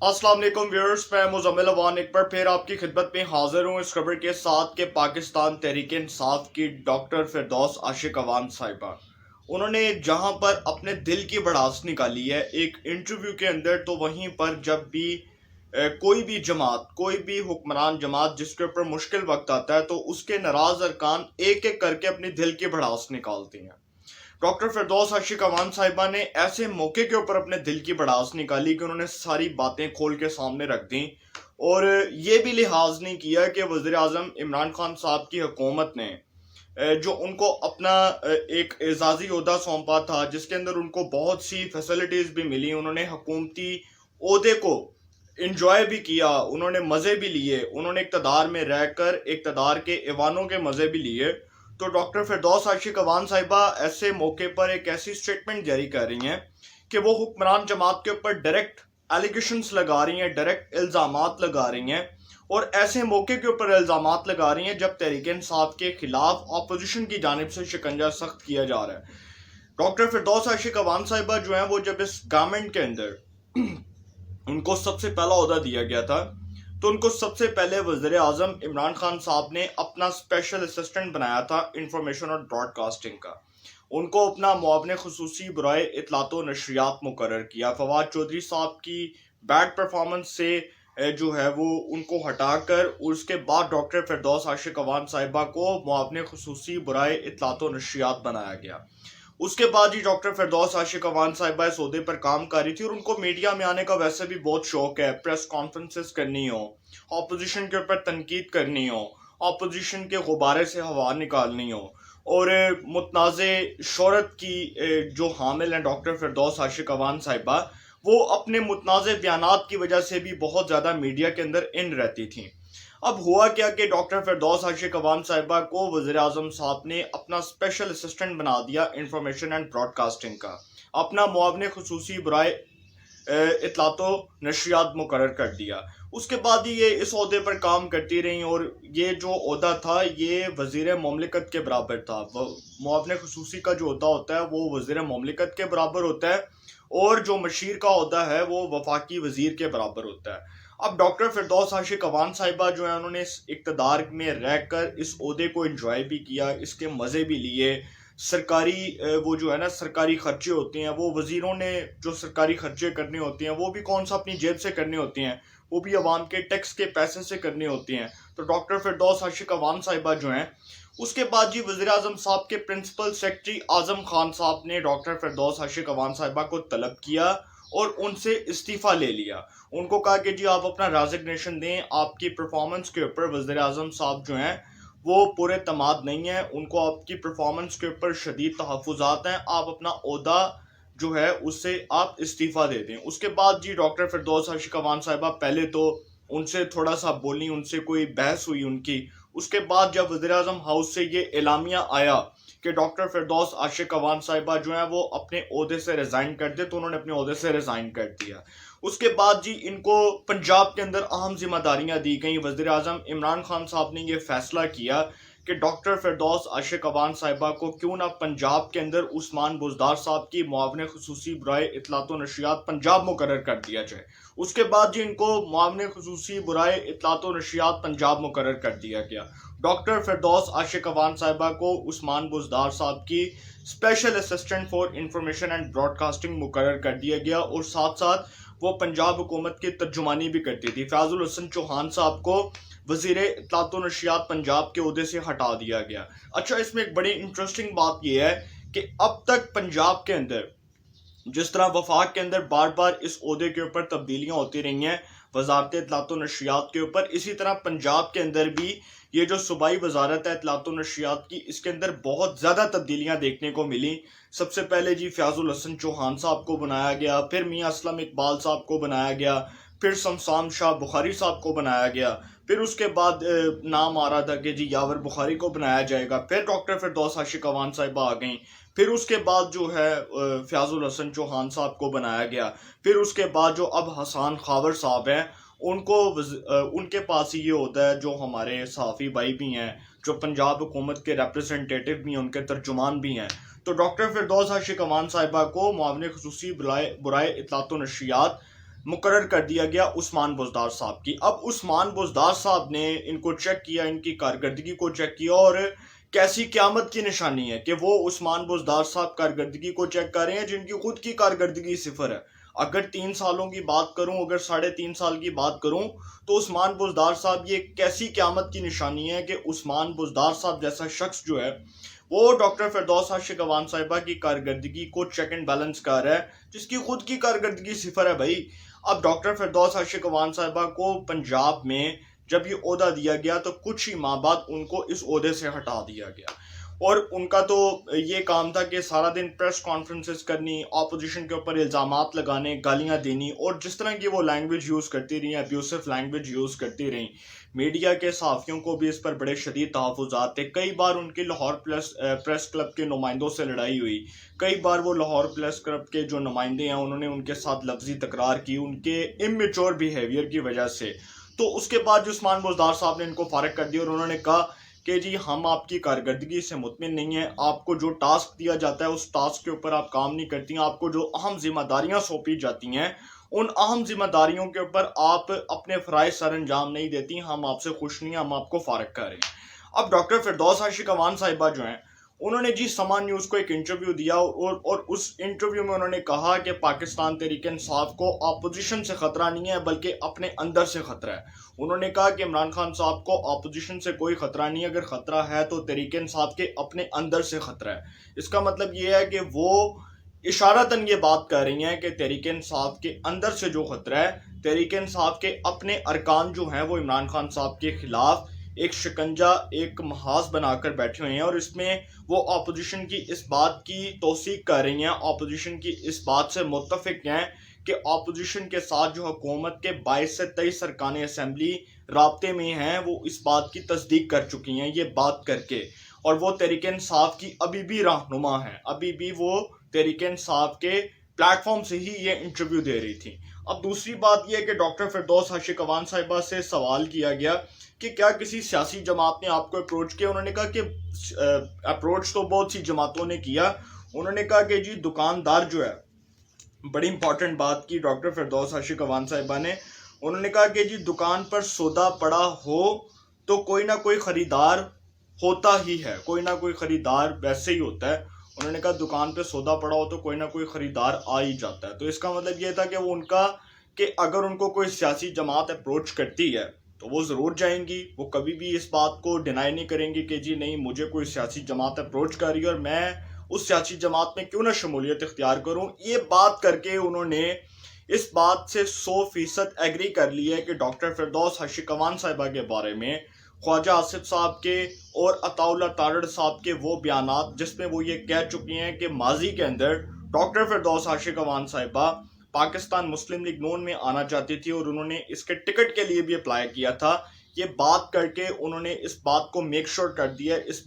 अस्सलाम वालेकुम व्यूअर्स, मैं मुजम्मिल अवान एक बार फिर आपकी खिदमत में हाजिर हूँ इस खबर के साथ कि पाकिस्तान तहरीक इंसाफ की डॉक्टर फिरदौस आशिक अवान साहिबा, उन्होंने जहां पर अपने दिल की भड़ास निकाली है एक इंटरव्यू के अंदर, तो वहीं पर जब भी कोई भी जमात, कोई भी हुक्मरान जमात जिसके ऊपर मुश्किल वक्त आता है, तो उसके नाराज अरकान एक एक करके अपनी दिल की भड़ास निकालते हैं। डॉक्टर फिरदौस आशिक अवान साहिबा ने ऐसे मौके के ऊपर अपने दिल की भड़ास निकाली कि उन्होंने सारी बातें खोल के सामने रख दी और ये भी लिहाज नहीं किया कि वज़ीर आज़म इमरान खान साहब की हुकूमत ने जो उनको अपना एक एजाजी ओहदा सौंपा था, जिसके अंदर उनको बहुत सी फैसिलिटीज़ भी मिली, उन्होंने हुकूमती ओहदे को इंजॉय भी किया, उन्होंने मज़े भी लिए, उन्होंने इक़्तिदार में रहकर इक़्तिदार के ऐवानों के मज़े भी लिए। तो डॉक्टर फिरदौस आशिक अवान साहिबा ऐसे मौके पर एक ऐसी स्टेटमेंट जारी कर रही हैं कि वो हुक्मरान जमात के ऊपर डायरेक्ट एलिगेशंस लगा रही हैं, डायरेक्ट इल्ज़ामात लगा रही हैं, और ऐसे मौके के ऊपर इल्ज़ामात लगा रही हैं जब तहरीक इंसाफ के खिलाफ अपोजिशन की जानिब से शिकंजा सख्त किया जा रहा है। डॉक्टर फिरदौस आशिक अवान साहिबा जो है वो जब इस गवर्नमेंट के अंदर उनको सबसे पहला ओहदा दिया गया था, तो उनको सबसे पहले वज़ीर आज़म इमरान खान साहब ने अपना स्पेशल असिस्टेंट बनाया था इंफॉर्मेशन और ब्रॉडकास्टिंग का। उनको अपना मुआविन खुसूसी बराए इत्तलात व नशरियात मुकर्रर किया। फवाद चौधरी साहब की बैड परफॉर्मेंस से जो है वो उनको हटाकर उसके बाद डॉक्टर फिरदौस आशिक अवान साहिबा को मुआविन खुसूसी बराए इत्तलात व नशरियात बनाया गया। उसके बाद ही डॉक्टर फिरदौस आशिक अवान साहिबा इस ओहदे पर काम कर रही थी और उनको मीडिया में आने का वैसे भी बहुत शौक है। प्रेस कॉन्फ्रेंसेस करनी हो, ऑपोजिशन के ऊपर तनकीद करनी हो, ऑपोजिशन के गुब्बारे से हवा निकालनी हो, और मुतनाज़े शोहरत की जो हामिल हैं डॉक्टर फिरदौस आशिक अवान साहिबा, वो अपने मुतनाज़े बयानात की वजह से भी बहुत ज़्यादा मीडिया के अंदर इन रहती थी। अब हुआ क्या कि डॉक्टर फिरदौस आशिक अवान साहिबा को वज़ीर आज़म साहब ने अपना स्पेशल असिस्टेंट बना दिया इंफॉर्मेशन एंड ब्रॉडकास्टिंग का, अपना मुआविन खुसूसी बराए इत्तलात व नशरियात मुकर्रर कर दिया। उसके बाद ही ये इस ओहदे पर काम करती रहीं और ये जो ओहदा था ये वज़ीर ममलिकत के बराबर था। मुआविन खुसूसी का जो ओहदा होता है वो वज़ीर ममलिकत के बराबर होता है, और जो मशीर का ओहदा है वो वफाकी वज़ीर के बराबर होता है। अब डॉक्टर फिरदौस आशिक अवान साहिबा जो है उन्होंने इस इक़्तिदार में रहकर इस ओहदे को एंजॉय भी किया, इसके मज़े भी लिए। सरकारी वो जो है ना सरकारी खर्चे होते हैं, वो वज़ीरों ने जो सरकारी खर्चे करने होते हैं वो भी कौन सा अपनी जेब से करने होते हैं, वो भी अवाम के टैक्स के पैसे से करने होते हैं। तो डॉक्टर फिरदौस आशिक अवान साहिबा जो हैं, उसके बाद जी वज़ीर आज़म साहब के प्रिंसिपल सेक्रेटरी आज़म खान साहब ने डॉक्टर फिरदौस आशिक अवान साहिबा को तलब किया और उनसे इस्तीफ़ा ले लिया। उनको कहा कि जी आप अपना रेजिग्नेशन दें, आपकी परफॉर्मेंस के ऊपर वज़ीर आज़म साहब जो हैं वो पूरे तमाद नहीं है, उनको आपकी परफॉर्मेंस के ऊपर शदीद तहफ़्फ़ुज़ात हैं, आप अपना ओहदा जो है उससे आप इस्तीफ़ा दे दें। उसके बाद जी डॉक्टर फिरदौस आशिक अवान साहिबा पहले तो उनसे थोड़ा सा बोली, उनसे कोई बहस हुई उनकी। उसके बाद जब वज़ीर आज़म हाउस से ये एलामिया आया कि डॉक्टर फिरदौस आशिक अवान साहिबा जो है वो अपने ओहदे से रिज़ाइन कर दे, तो उन्होंने अपने ओहदे से रिज़ाइन कर दिया। उसके बाद जी इनको पंजाब के अंदर अहम जिम्मेदारियां दी गई। वज़ीर आज़म इमरान खान साहब ने ये फैसला किया कि डॉक्टर फिरदौस आशिक अवान साहिबा को क्यों ना पंजाब के अंदर उस्मान बुज़दार साहब की मुआविन खुसूसी बराए इत्तलात व नशरियात पंजाब मुकर्रर कर दिया जाए। उसके बाद जी इनको मुआविन खुसूसी बराए इत्तलात व नशरियात पंजाब मुकर्रर कर दिया गया। डॉक्टर फिरदौस आशिक अवान साहिबा को उस्मान बुज़दार साहब की special assistant for information and broadcasting मुकर्रर कर दिया गया, और साथ साथ वो पंजाब हुकूमत की तर्जुमानी भी करती थी। फैजुल हसन चौहान साहब को वज़ीर इत्तलात व नशरियात पंजाब के ओहदे से हटा दिया गया। अच्छा, इसमें एक बड़ी इंटरेस्टिंग बात यह है कि अब तक पंजाब के अंदर जिस तरह वफाक के अंदर बार बार इस ओहदे के ऊपर तब्दीलियां होती रही हैं वजारत इत्तलात व नशरियात के ऊपर, इसी तरह पंजाब के अंदर भी ये जो सूबाई वजारत है इत्तलात व नशरियात की, इसके अंदर बहुत ज़्यादा तब्दीलियां देखने को मिली। सबसे पहले जी फैजुल हसन चौहान साहब को बनाया गया, फिर मियाँ असलम इकबाल साहब को बनाया गया, फिर शमशान शाह बुखारी साहब को बनाया गया, फिर उसके बाद नाम आ रहा था कि जी यावर बुखारी को बनाया जाएगा, फिर डॉक्टर फिरदौस आशिक अवान साहिबा आ गई, फिर उसके बाद जो है फैजुल हसन चौहान साहब को बनाया गया, फिर उसके बाद जो अब हसन खावर साहब हैं उनको उनके पास ही ये होता है, जो हमारे सहाफ़ी भाई भी हैं, जो पंजाब हुकूमत के रिप्रेजेंटेटिव भी हैं, उनके तर्जुमान भी हैं। तो डॉक्टर फिरदौस आशिक अवान साहिबा को मुआविन खुसूसी बराए इत्तलात व नशरियात मुकर्रर कर दिया गया उस्मान बुज़दार साहब की। अब उस्मान बुज़दार साहब ने इनको चेक किया, इनकी कारकर्दगी को चेक किया, और कैसी क़यामत की निशानी है कि वो उस्मान बुज़दार साहब कारकर्दगी को चेक कर रहे हैं जिनकी खुद की कारकर्दगी सिफर है। अगर 3 सालों की बात करूं, अगर 3.5 साल की बात करूं, तो उस्मान बुज़दार साहब, ये कैसी क़यामत की निशानी है कि उस्मान बुज़दार साहब जैसा शख्स जो है वो डॉक्टर फिरदौस आशिक अवान साहिबा की कारकर्दगी को चेक एंड बैलेंस कर रहा है, जिसकी खुद की कारकर्दगी सिफर है भाई। अब डॉक्टर फिरदौस आशिक अवान साहिबा को पंजाब में जब ये ओहदा दिया गया तो कुछ ही माह बाद उनको इस ओहदे से हटा दिया गया, और उनका तो ये काम था कि सारा दिन प्रेस कॉन्फ्रेंसेस करनी, अपोजिशन के ऊपर इल्ज़ामात लगाने, गालियां देनी, और जिस तरह की वो लैंग्वेज यूज़ करती रही, अब्यूसिव लैंग्वेज यूज़ करती रही। मीडिया के सहाफ़ियों को भी इस पर बड़े शदीद तहफ़्फ़ुज़ात थे। कई बार उनकी लाहौर प्रेस क्लब के नुमाइंदों से लड़ाई हुई। कई बार वो लाहौर प्रेस क्लब के जो नुमाइंदे हैं उन्होंने उनके साथ लफ्ज़ी तकरार की उनके इमेच्योर बिहेवियर की वजह से। तो उसके बाद जो उस्मान बुज़दार साहब ने इनको फारिग कर दिया और उन्होंने कहा कि जी हम आपकी कारकर्दगी से मुतमिन नहीं हैं, आपको जो टास्क दिया जाता है उस टास्क के ऊपर आप काम नहीं करती हैं, आपको जो अहम जिम्मेदारियां सौंपी जाती हैं उन अहम जिम्मेदारियों के ऊपर आप अपने फ़राइज़ सर अंजाम नहीं देती, हम आपसे खुश नहीं हैं, हम आपको फारिग कर रहे हैं। अब डॉक्टर फिरदौस आशिक अवान साहिबा जो हैं उन्होंने जी समा न्यूज़ को एक इंटरव्यू दिया, और उस इंटरव्यू में उन्होंने कहा कि पाकिस्तान तहरीक इंसाफ को अपोजिशन से ख़तरा नहीं है बल्कि अपने अंदर से ख़तरा है। उन्होंने कहा कि इमरान खान साहब को अपोजिशन से कोई ख़तरा नहीं है, अगर ख़तरा है तो तहरीक इंसाफ के अपने अंदर से ख़तरा है। इसका मतलब ये है कि वो इशारतन ये बात कर रही हैं कि तहरीक इंसाफ के अंदर से जो ख़तरा है, तहरीक इंसाफ के अपने अरकान जो हैं वो इमरान खान साहब के ख़िलाफ़ एक शिकंजा, एक महाज बनाकर बैठे हुए हैं, और इसमें वो अपोजिशन की इस बात की तौसीक कर रही हैं, अपोजिशन की इस बात से मुत्तफिक हैं कि अपोजिशन के साथ जो हुकूमत के 22 से 23 अरकान असम्बली राब्ते में हैं वो इस बात की तस्दीक कर चुकी हैं ये बात करके, और वो तहरीक इंसाफ की अभी भी रहनुमा हैं, अभी भी वो तहरीक इंसाफ के प्लेटफॉर्म से ही ये इंटरव्यू दे रही थी। अब दूसरी बात यह है कि डॉक्टर फिरदौस आशिक अवान साहिबा से सवाल किया गया कि क्या किसी सियासी जमात ने आपको अप्रोच किया। उन्होंने कहा कि अप्रोच तो बहुत सी जमातों ने किया। उन्होंने कहा कि जी दुकानदार जो है, बड़ी इंपॉर्टेंट बात की डॉक्टर फिरदौस आशिक अवान साहिबा ने, उन्होंने कहा कि जी दुकान पर सौदा पड़ा हो तो कोई ना कोई ख़रीदार होता ही है, कोई ना कोई ख़रीदार वैसे ही होता है। उन्होंने कहा दुकान पे सौदा पड़ा हो तो कोई ना कोई ख़रीदार आ ही जाता है। तो इसका मतलब ये था कि वो उनका कि अगर उनको कोई सियासी जमात अप्रोच करती है तो वो ज़रूर जाएंगी, वो कभी भी इस बात को डिनाई नहीं करेंगी कि जी नहीं मुझे कोई सियासी जमात अप्रोच कर रही है और मैं उस सियासी जमात में क्यों ना शमूलियत इख्तियार करूं। ये बात करके उन्होंने इस बात से 100% एग्री कर लिया है कि डॉक्टर फिरदौस आशिक अवान साहिबा के बारे में ख्वाजा आसिफ साहब के और अताउल्लाह तारड़ साहब के वो बयानात जिसमें वो ये कह चुके हैं कि माजी के अंदर डॉक्टर फिरदौस आशिक अवान साहिबा पाकिस्तान मुस्लिम लीग नून में आना चाहती थी और उन्होंने इसके टिकट के लिए भी अप्लाई किया था। ये बात करके उन्होंने इस बात को मेक श्योर कर दिया, इस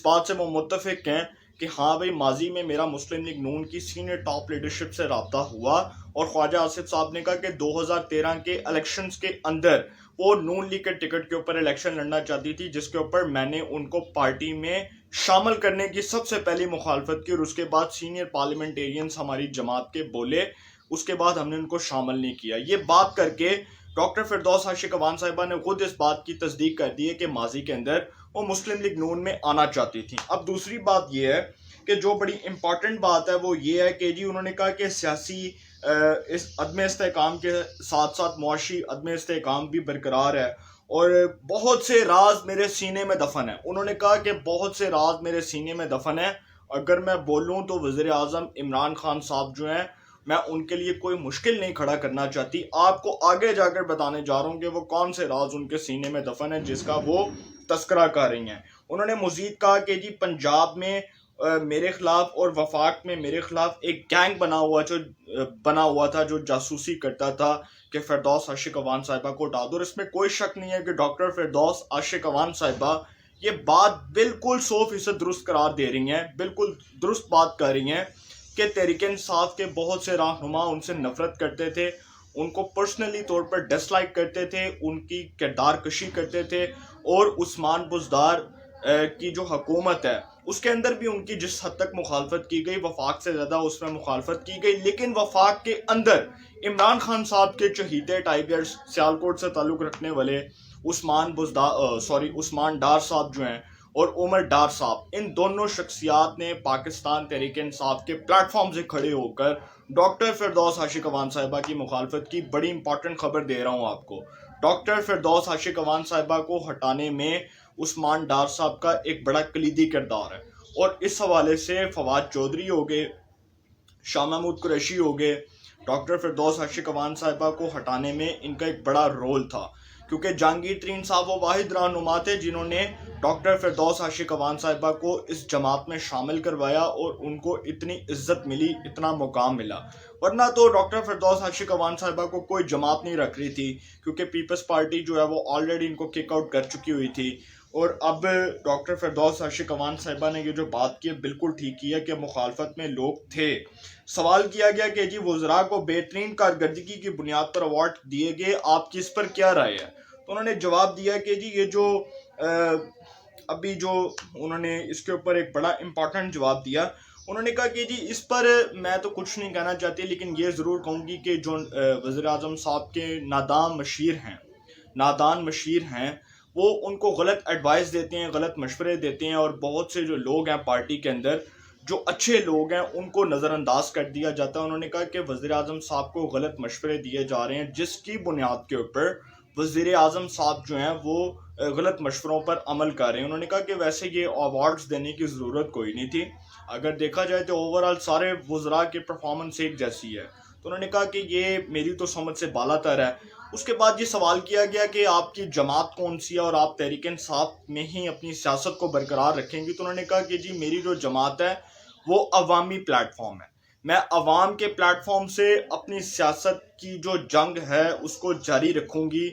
बात से वो मुत्तफिक हैं कि हाँ भाई माजी में मेरा मुस्लिम लीग नून की सीनियर टॉप लीडरशिप से रब्ता हुआ, और ख्वाजा आसिफ साहब ने कहा कि 2013 के इलेक्शंस के अंदर वो नून लीग के टिकट के ऊपर इलेक्शन लड़ना चाहती थी, जिसके ऊपर मैंने उनको पार्टी में शामिल करने की सबसे पहली मुखालफत की, और उसके बाद सीनियर पार्लियामेंटेरियंस हमारी जमात के बोले, उसके बाद हमने उनको शामिल नहीं किया। ये बात करके डॉक्टर फिरदौस आशिक अवान साहिबा ने खुद इस बात की तस्दीक कर दी है कि माजी के अंदर वो मुस्लिम लीग नून में आना चाहती थी। अब दूसरी बात ये है कि जो बड़ी इंपॉर्टेंट बात है वो ये है कि जी उन्होंने कहा कि सियासी इस अदम इस्तेहकाम के साथ साथ मुआशी अदम इस्तेहकाम भी बरकरार है और बहुत से राज मेरे सीने में दफन है। उन्होंने कहा कि बहुत से राज मेरे सीने में दफन है, अगर मैं बोलूँ तो वज़ीर आज़म इमरान खान साहब जो हैं मैं उनके लिए कोई मुश्किल नहीं खड़ा करना चाहती। आपको आगे जाकर बताने जा रहा हूँ कि वो कौन से राज उनके सीने में दफन है जिसका वो तस्करा कर रही हैं। उन्होंने मज़ीद कहा कि जी पंजाब में मेरे खिलाफ और वफाक में मेरे खिलाफ एक गैंग बना हुआ था जो जासूसी करता था कि फिरदौस आशिक अवान साहिबा को उठा दो। और इसमें कोई शक नहीं है कि डॉक्टर फिरदौस आशिक अवान साहिबा ये बात बिल्कुल 100% दुरुस्त करार दे रही हैं, बिल्कुल दुरुस्त बात कर रही हैं कि तहरीक इंसाफ के बहुत से रहनुमा उनसे नफरत करते थे, उनको पर्सनली तौर पर डिसलाइक करते थे, उनकी किरदार कशी करते थे, और उस्मान बुज़दार की जो हुकूमत है اس کے اندر بھی ان کی جس حد تک مخالفت کی گئی، وفاق سے زیادہ اس میں مخالفت کی گئی، لیکن وفاق کے اندر عمران خان صاحب کے چہیتے ٹائیگرز، سیالکوٹ سے تعلق رکھنے والے عثمان ڈار صاحب جو ہیں اور عمر ڈار صاحب، ان دونوں شخصیات نے پاکستان تحریک انصاف کے پلیٹ فارم سے کھڑے ہو کر ڈاکٹر فردوس عاشق اعوان صاحبہ کی مخالفت کی۔ بڑی امپورٹنٹ خبر دے رہا ہوں آپ کو، ڈاکٹر فردوس عاشق اعوان صاحبہ کو ہٹانے میں عثمان ڈار صاحب کا ایک بڑا کلیدی کردار ہے، اور اس حوالے سے فواد چودھری ہو گئے، شاہ محمود قریشی ہو گئے، ڈاکٹر فردوس عاشق اعوان صاحبہ کو ہٹانے میں ان کا ایک بڑا رول تھا، کیونکہ جہانگیر ترین صاحب وہ واحد رہنما تھے جنہوں نے ڈاکٹر فردوس عاشق اعوان صاحبہ کو اس جماعت میں شامل کروایا اور ان کو اتنی عزت ملی، اتنا مقام ملا۔ ورنہ تو ڈاکٹر فردوس عاشق اعوان صاحبہ کو کوئی جماعت نہیں رکھ رہی تھی، کیونکہ پیپلز پارٹی جو ہے وہ آلریڈی ان کو کک آؤٹ کر چکی ہوئی تھی۔ اور اب ڈاکٹر فردوس عاشق اعوان صاحبہ نے یہ جو بات کی ہے بالکل ٹھیک کی ہے کہ مخالفت میں لوگ تھے۔ سوال کیا گیا کہ جی وزراء کو بہترین کارکردگی کی بنیاد پر ایوارڈ دیے گئے، آپ کی اس پر کیا رائے ہے؟ تو انہوں نے جواب دیا کہ جی یہ جو ابھی جو انہوں نے اس کے اوپر ایک بڑا امپورٹنٹ جواب دیا، انہوں نے کہا کہ جی اس پر میں تو کچھ نہیں کہنا چاہتی، لیکن یہ ضرور کہوں گی کہ جو وزیر اعظم صاحب کے نادان مشیر ہیں وہ ان کو غلط ایڈوائس دیتے ہیں، غلط مشورے دیتے ہیں، اور بہت سے جو لوگ ہیں پارٹی کے اندر جو اچھے لوگ ہیں ان کو نظر انداز کر دیا جاتا ہے۔ انہوں نے کہا کہ وزیر اعظم صاحب کو غلط مشورے دیے جا رہے ہیں، جس کی بنیاد کے اوپر وزیر اعظم صاحب جو ہیں وہ غلط مشوروں پر عمل کر رہے ہیں۔ انہوں نے کہا کہ ویسے یہ ایوارڈز دینے کی ضرورت کوئی نہیں تھی، اگر دیکھا جائے تو اوورآل سارے وزراء کی پرفارمنس ایک جیسی ہے۔ تو انہوں نے کہا کہ یہ میری تو سمجھ سے بالا تر ہے۔ اس کے بعد یہ سوال کیا گیا کہ آپ کی جماعت کون سی ہے اور آپ تحریک انصاف میں ہی اپنی سیاست کو برقرار رکھیں گی؟ تو انہوں نے کہا کہ جی میری جو جماعت ہے وہ عوامی پلیٹ فارم ہے، میں عوام کے پلیٹ فارم سے اپنی سیاست کی جو جنگ ہے اس کو جاری رکھوں گی،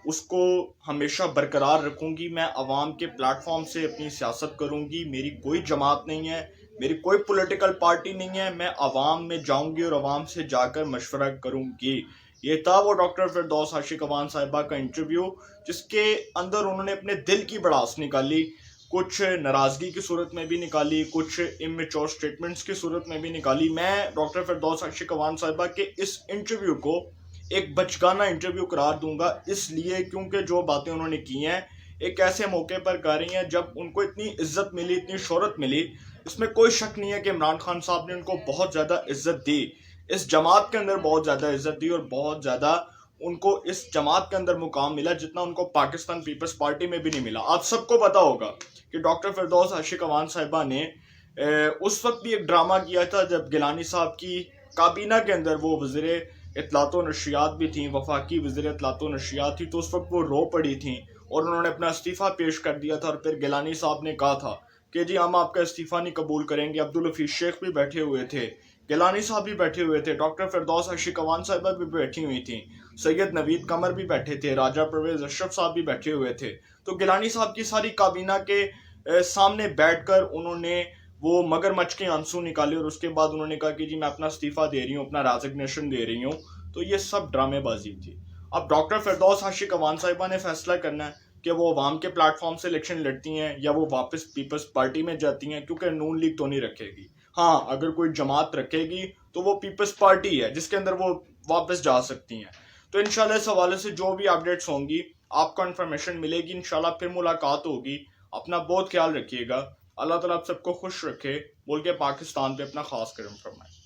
اس کو ہمیشہ برقرار رکھوں گی۔ میں عوام کے پلیٹ فارم سے اپنی سیاست کروں گی، میری کوئی جماعت نہیں ہے، میری کوئی پولیٹیکل پارٹی نہیں ہے، میں عوام میں جاؤں گی اور عوام سے جا کر مشورہ کروں گی۔ یہ تھا وہ ڈاکٹر فردوس عاشق اعوان صاحبہ کا انٹرویو، جس کے اندر انہوں نے اپنے دل کی بڑاس نکالی، کچھ ناراضگی کی صورت میں بھی نکالی، کچھ امیچور سٹیٹمنٹس کی صورت میں بھی نکالی۔ میں ڈاکٹر فردوس عاشق اعوان صاحبہ کے اس انٹرویو کو ایک بچگانہ انٹرویو قرار دوں گا، اس لیے کیونکہ جو باتیں انہوں نے کی ہیں ایک ایسے موقع پر کر رہی ہیں جب ان کو اتنی عزت ملی، اتنی شہرت ملی۔ اس میں کوئی شک نہیں ہے کہ عمران خان صاحب نے ان کو بہت زیادہ عزت دی، اس جماعت کے اندر بہت زیادہ عزت دی، اور بہت زیادہ ان کو اس جماعت کے اندر مقام ملا جتنا ان کو پاکستان پیپلز پارٹی میں بھی نہیں ملا۔ آپ سب کو پتا ہوگا کہ ڈاکٹر فردوس عاشق اعوان صاحبہ نے اس وقت بھی ایک ڈرامہ کیا تھا جب گیلانی صاحب کی کابینہ کے اندر وہ وزیر اطلاعات و نشریات بھی تھیں، وفاقی وزیر اطلاعات و نشریات تھی، تو اس وقت وہ رو پڑی تھیں اور انہوں نے اپنا استعفیٰ پیش کر دیا تھا، اور پھر گیلانی صاحب نے کہا تھا کہ جی ہم آپ کا استعفیٰ نہیں قبول کریں گے۔ عبدالحفیظ شیخ بھی بیٹھے ہوئے تھے، گیلانی صاحب بھی بیٹھے ہوئے تھے، ڈاکٹر فردوس عاشق اعوان صاحبہ بھی بیٹھی ہوئی تھیں، سید نوید قمر بھی بیٹھے تھے، راجہ پرویز اشرف صاحب بھی بیٹھے ہوئے تھے۔ تو گیلانی صاحب کی ساری کابینہ کے سامنے بیٹھ کر انہوں نے وہ مگر مچھ کے آنسو نکالے، اور اس کے بعد انہوں نے کہا کہ جی میں اپنا استعفیٰ دے رہی ہوں، اپنا ریزگنیشن دے رہی ہوں۔ تو یہ سب ڈرامے بازی تھی۔ اب ڈاکٹر فردوس عاشق اعوان صاحبہ نے فیصلہ کرنا ہے کہ وہ عوام کے پلیٹ فارم سے الیکشن لڑتی ہیں یا وہ واپس پیپلز پارٹی میں جاتی ہیں، کیونکہ نون لیگ تو نہیں رکھے گی۔ ہاں اگر کوئی جماعت رکھے گی تو وہ پیپلز پارٹی ہے جس کے اندر وہ واپس جا سکتی ہیں۔ تو انشاءاللہ اس حوالے سے جو بھی اپڈیٹس ہوں گی آپ کو انفارمیشن ملے گی، انشاءاللہ پھر ملاقات ہوگی۔ اپنا بہت خیال رکھیے گا، اللہ تعالیٰ آپ سب کو خوش رکھے، ملک پاکستان پہ اپنا خاص کرم فرمائے۔